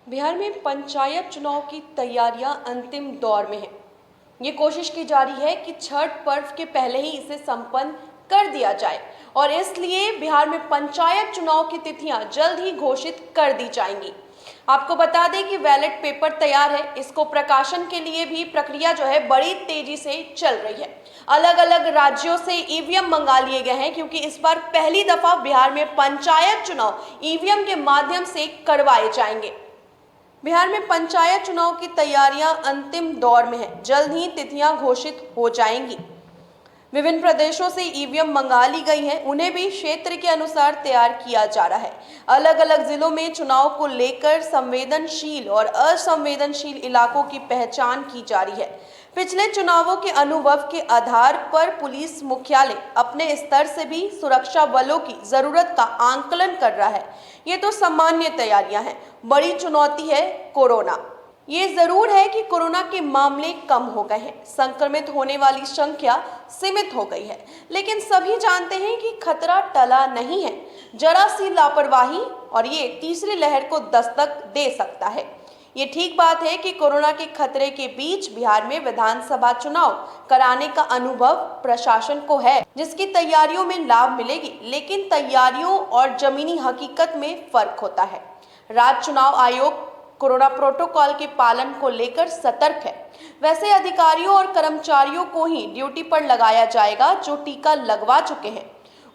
बिहार में पंचायत चुनाव की तैयारियां अंतिम दौर में हैं। ये कोशिश की जा रही है कि छठ पर्व के पहले ही इसे संपन्न कर दिया जाए और इसलिए बिहार में पंचायत चुनाव की तिथियां जल्द ही घोषित कर दी जाएंगी। आपको बता दें कि बैलेट पेपर तैयार है, इसको प्रकाशन के लिए भी प्रक्रिया जो है बड़ी तेजी से चल रही है। अलग अलग राज्यों से ईवीएम मंगा लिए गए हैं क्योंकि इस बार पहली दफा बिहार में पंचायत चुनाव ईवीएम के माध्यम से करवाए जाएंगे। बिहार में पंचायत चुनाव की तैयारियां अंतिम दौर में है, जल्द ही तिथियां घोषित हो जाएंगी। विभिन्न प्रदेशों से ईवीएम मंगा ली गई हैं, उन्हें भी क्षेत्र के अनुसार तैयार किया जा रहा है। अलग अलग जिलों में चुनाव को लेकर संवेदनशील और असंवेदनशील इलाकों की पहचान की जा रही है। पिछले चुनावों के अनुभव के आधार पर पुलिस मुख्यालय अपने स्तर से भी सुरक्षा बलों की जरूरत का आंकलन कर रहा है। ये तो सामान्य तैयारियां हैं, बड़ी चुनौती है कोरोना। ये जरूर है कि कोरोना के मामले कम हो गए हैं, संक्रमित होने वाली संख्या सीमित हो गई है, लेकिन सभी जानते हैं कि खतरा टला नहीं है। जरा सी लापरवाही और ये तीसरी लहर को दस्तक दे सकता है। ये ठीक बात है कि कोरोना के खतरे के बीच बिहार में विधानसभा चुनाव कराने का अनुभव प्रशासन को है, जिसकी तैयारियों में लाभ मिलेगी, लेकिन तैयारियों और जमीनी हकीकत में फर्क होता है। राज्य चुनाव आयोग कोरोना प्रोटोकॉल के पालन को लेकर सतर्क है। वैसे अधिकारियों और कर्मचारियों को ही ड्यूटी पर लगाया जाएगा जो टीका लगवा चुके हैं।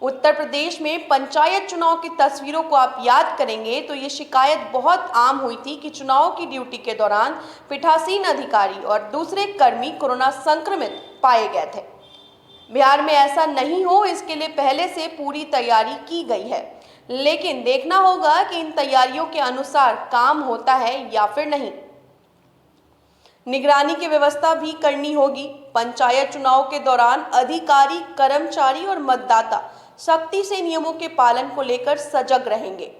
उत्तर प्रदेश में पंचायत चुनाव की तस्वीरों को आप याद करेंगे तो ये शिकायत बहुत आम हुई थी कि चुनाव की ड्यूटी के दौरान पीठासीन अधिकारी और दूसरे कर्मी कोरोना संक्रमित पाए गए थे। बिहार में ऐसा नहीं हो, इसके लिए पहले से पूरी तैयारी की गई है, लेकिन देखना होगा कि इन तैयारियों के अनुसार काम होता है या फिर नहीं। निगरानी की व्यवस्था भी करनी होगी। पंचायत चुनाव के दौरान अधिकारी, कर्मचारी और मतदाता सख्ती से नियमों के पालन को लेकर सजग रहेंगे।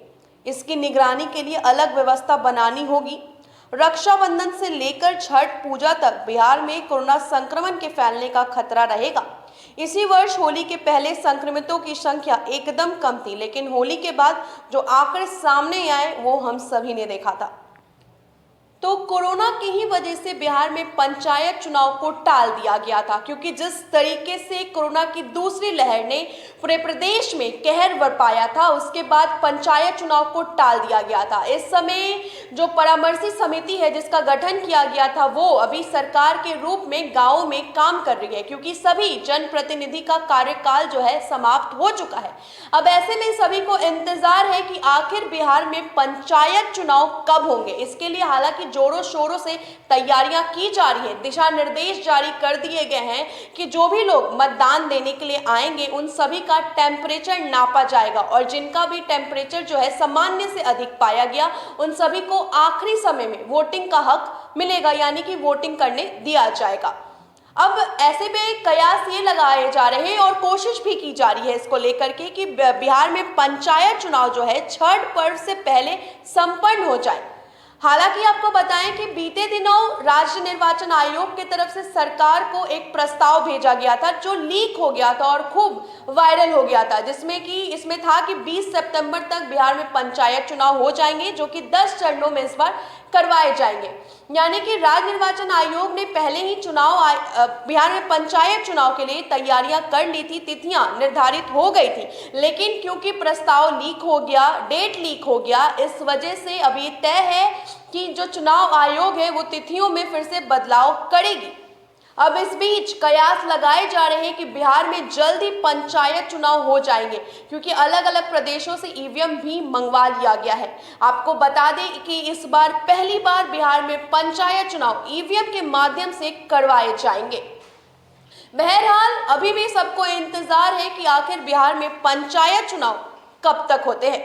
इसकी निगरानी के लिए अलग व्यवस्था बनानी होगी। रक्षाबंधन से लेकर छठ पूजा तक बिहार में कोरोना संक्रमण के फैलने का खतरा रहेगा। इसी वर्ष होली के पहले संक्रमितों की संख्या एकदम कम थी, लेकिन होली के बाद जो आंकड़े सामने आए वो हम सभी ने देखा था। तो कोरोना की ही वजह से बिहार में पंचायत चुनाव को टाल दिया गया था, क्योंकि जिस तरीके से कोरोना की दूसरी लहर ने पूरे प्रदेश में कहर बरपाया था, उसके बाद पंचायत चुनाव को टाल दिया गया था। इस समय जो परामर्शी समिति है जिसका गठन किया गया था, वो अभी सरकार के रूप में गाँव में काम कर रही है, क्योंकि सभी जनप्रतिनिधि का कार्यकाल जो है समाप्त हो चुका है। अब ऐसे में सभी को इंतजार है कि आखिर बिहार में पंचायत चुनाव कब होंगे। इसके लिए हालांकि जोरों शोरों से तैयारियां की जा रही हैं। दिशा निर्देश जारी कर दिए गए हैं कि जो भी लोग मतदान देने के लिए आएंगे उन सभी का टेम्परेचर नापा जाएगा और जिनका भी टेम्परेचर जो है सामान्य से अधिक पाया गया उन सभी को आखिरी समय में वोटिंग का हक मिलेगा, यानी कि वोटिंग करने दिया जाएगा। अब ऐसे में कयास ये लगाए जा रहे हैं और कोशिश भी की जा रही है इसको लेकर के कि बिहार में पंचायत चुनाव जो है छठ पर्व से पहले संपन्न हो जाए। हालांकि आपको बताएं कि बीते दिनों राज्य निर्वाचन आयोग की तरफ से सरकार को एक प्रस्ताव भेजा गया था जो लीक हो गया था और खूब वायरल हो गया था, इसमें था कि 20 सितंबर तक बिहार में पंचायत चुनाव हो जाएंगे, जो कि 10 चरणों में इस बार करवाए जाएंगे। यानी कि राज्य निर्वाचन आयोग ने पहले ही बिहार में पंचायत चुनाव के लिए तैयारियां कर ली थी, तिथियां निर्धारित हो गई थी, लेकिन क्योंकि प्रस्ताव लीक हो गया, डेट लीक हो गया, इस वजह से अभी तय है कि जो चुनाव आयोग है वो तिथियों में फिर से बदलाव करेगी। अब इस बीच कयास लगाए जा रहे हैं कि बिहार में जल्द ही पंचायत चुनाव हो जाएंगे, क्योंकि अलग अलग प्रदेशों से ईवीएम भी मंगवा लिया गया है। आपको बता दें कि इस बार पहली बार बिहार में पंचायत चुनाव ईवीएम के माध्यम से करवाए जाएंगे। बहरहाल अभी भी सबको इंतजार है कि आखिर बिहार में पंचायत चुनाव कब तक होते हैं।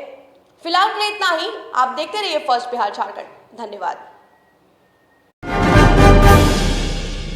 फिलहाल के लिए इतना ही। आप देखते रहिए फर्स्ट बिहार झारखंड। धन्यवाद।